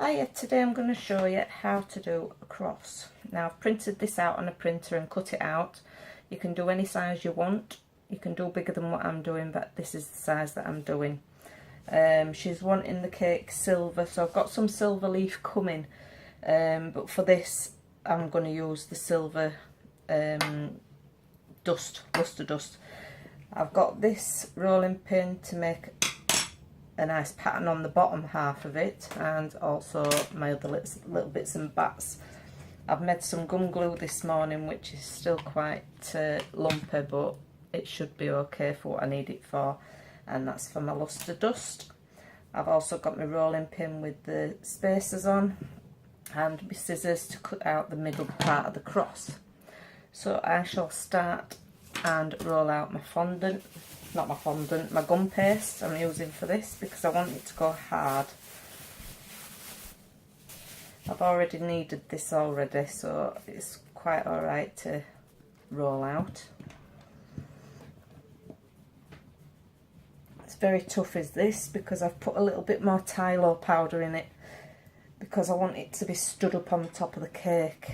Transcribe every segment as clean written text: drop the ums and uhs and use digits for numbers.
Hiya, today I'm going to show you how to do a cross. Now I've printed this out on a printer and cut it out. You can do any size you want. You can do bigger than what I'm doing, but this is the size that I'm doing. She's wanting the cake silver, so I've got some silver leaf coming, but for this I'm going to use the silver luster dust. I've got this rolling pin to make a nice pattern on the bottom half of it, and also my other little bits and bats. I've made some gum glue this morning, which is still quite lumpy, but it should be okay for what I need it for, and that's for my luster dust. I've also got my rolling pin with the spacers on and my scissors to cut out the middle part of the cross. So I shall start and roll out my fondant. Not my fondant, my gum paste I'm using for this because I want it to go hard. I've already kneaded this already, so it's quite alright to roll out. It's very tough is this because I've put a little bit more Tylo powder in it because I want it to be stood up on the top of the cake.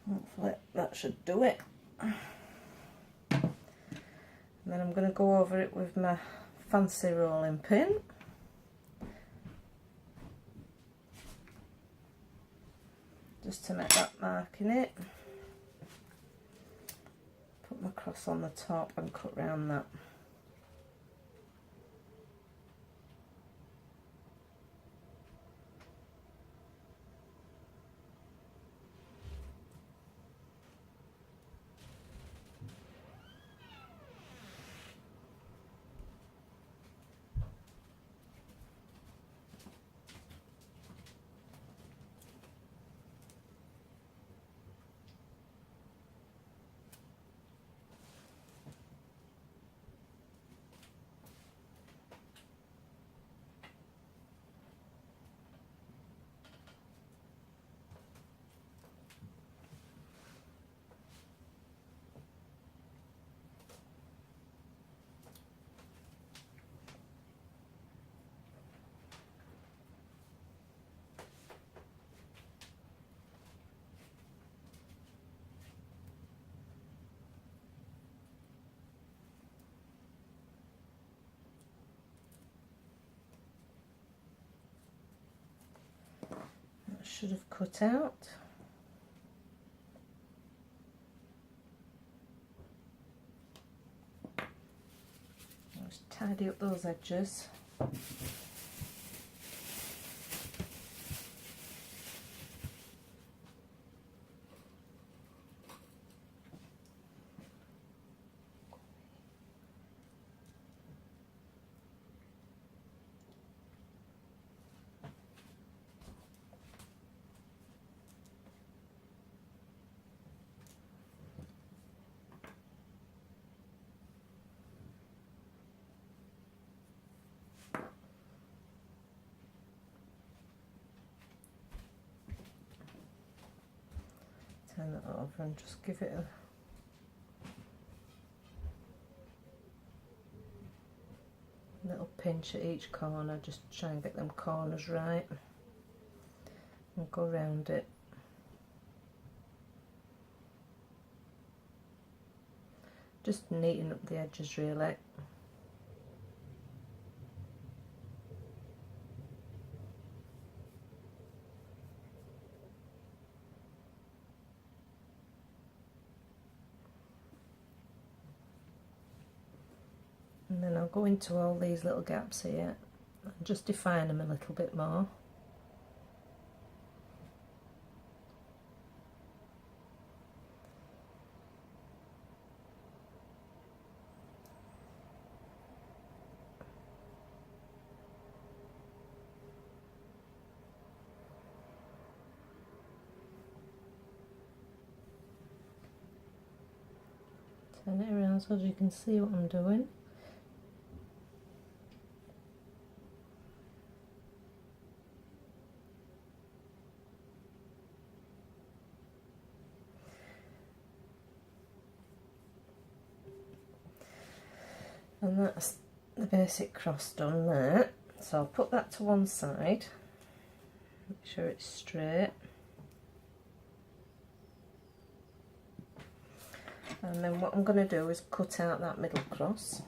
Hopefully that should do it. And then I'm going to go over it with my fancy rolling pin. Just to make that mark in it. Put my cross on the top and cut round that. Should have cut out. Just tidy up those edges. Turn that over and just give it a little pinch at each corner, just try and get them corners right and go around it. Just neaten up the edges really. And then I'll go into all these little gaps here and just define them a little bit more. Turn it around so you can see what I'm doing. And that's the basic cross done there. So I'll put that to one side, make sure it's straight. And then what I'm going to do is cut out that middle cross.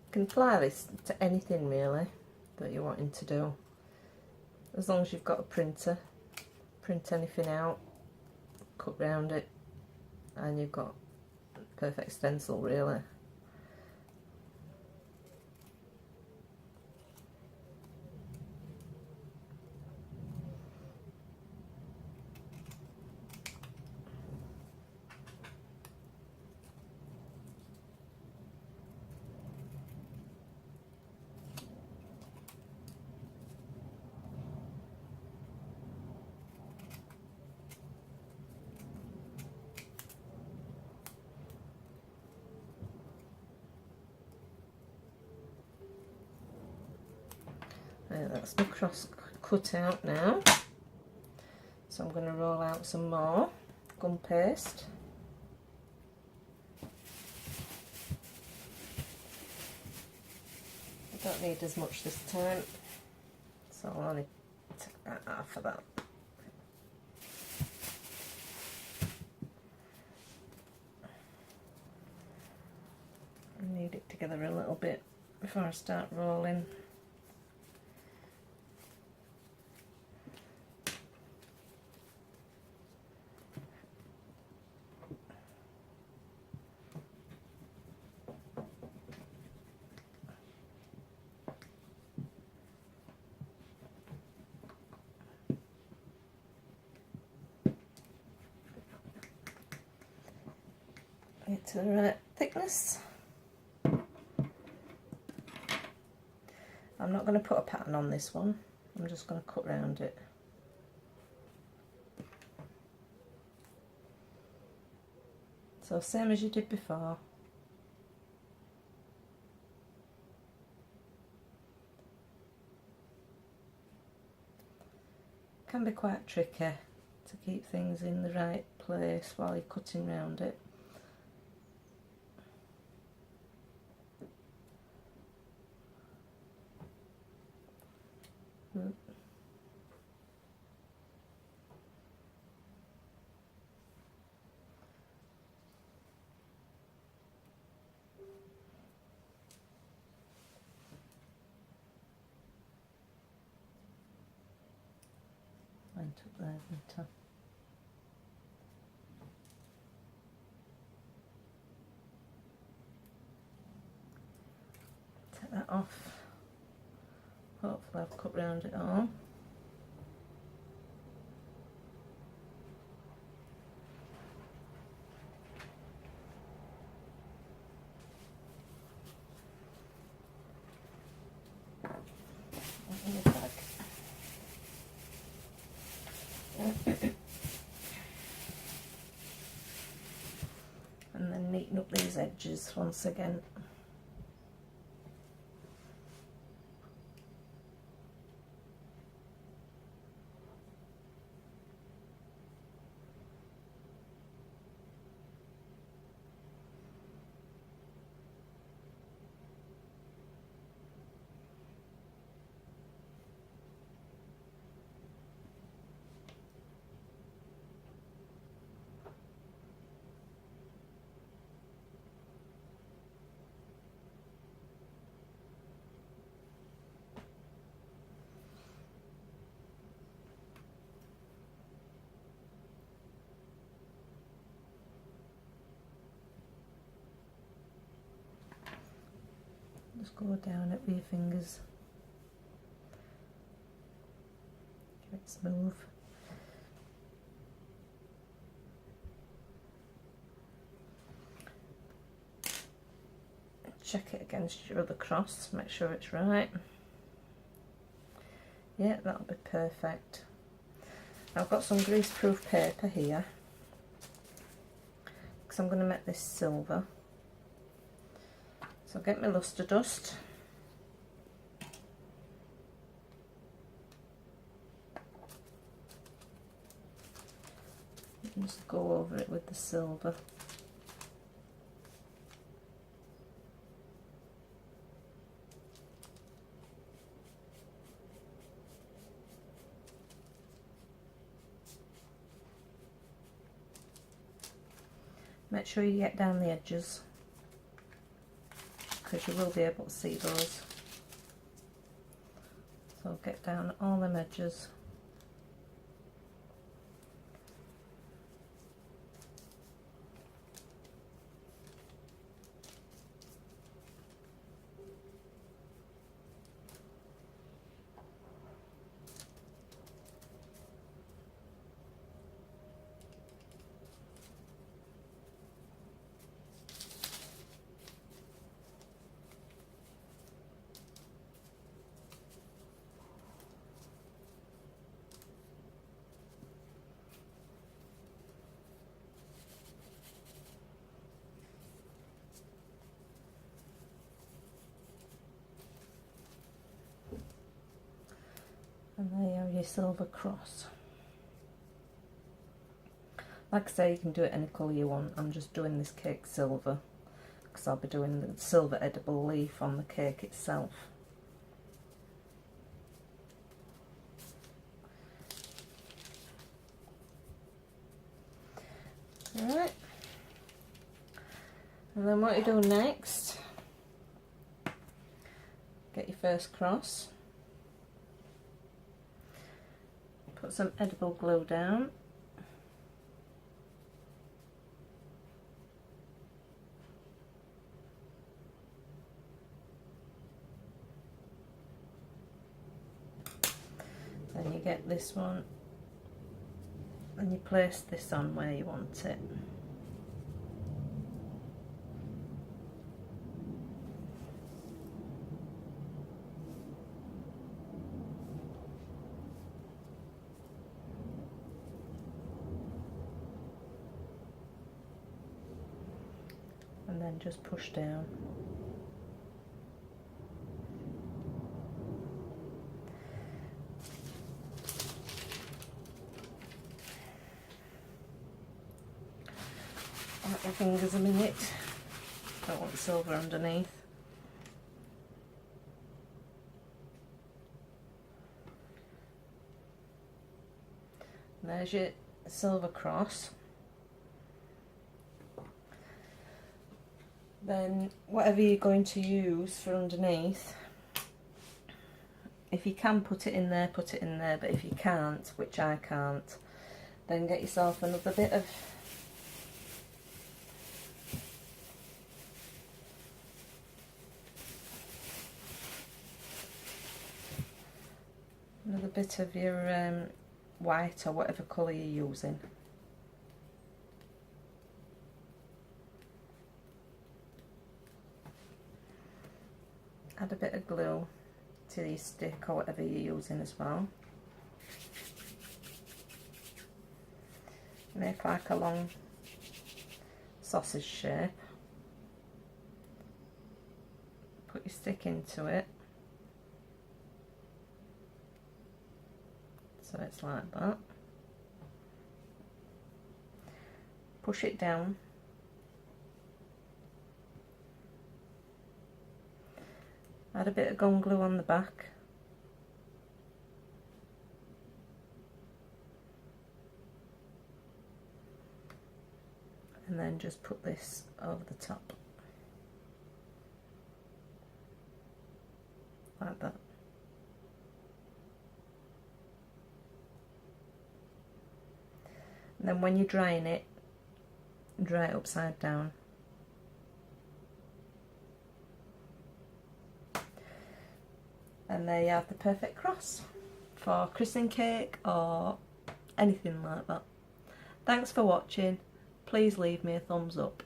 You can apply this to anything really that you're wanting to do, as long as you've got a printer. Print anything out, cut round it, and you've got a perfect stencil really. That's the cross cut out now. So I'm going to roll out some more gum paste. I don't need as much this time, so I'll only take about half of that. I knead it together a little bit before I start rolling. Get to the right thickness. I'm not going to put a pattern on this one, I'm just going to cut round it. So same as you did before. Can be quite tricky to keep things in the right place while you're cutting round it. Went up there, didn't I? Take that off. Hopefully I've cut round it all. And then neaten up these edges once again. Just go down it with your fingers. Give it smooth. Check it against your other cross, make sure it's right. Yeah, that'll be perfect. I've got some greaseproof paper here because I'm going to make this silver. So I'll get my luster dust. And just go over it with the silver. Make sure you get down the edges, because you will be able to see those. So get down all them edges. And there you have your silver cross. Like I say, you can do it any colour you want. I'm just doing this cake silver because I'll be doing the silver edible leaf on the cake itself. Alright. And then what you do next, get your first cross. Put some edible glue down. Then you get this one and you place this on where you want it. And then just push down. Let your fingers a minute. Don't want silver underneath. And there's your silver cross. Then whatever you're going to use for underneath, if you can put it in there, put it in there, but if you can't, which I can't, then get yourself another bit of your white or whatever colour you're using. Add a bit of glue to your stick or whatever you're using as well. Make like a long sausage shape. Put your stick into it. So it's like that. Push it down. Add a bit of gum glue on the back. And then just put this over the top. Like that. And then when you're drying it, dry it upside down. And there you have the perfect cross for christening cake or anything like that. Thanks for watching. Please leave me a thumbs up.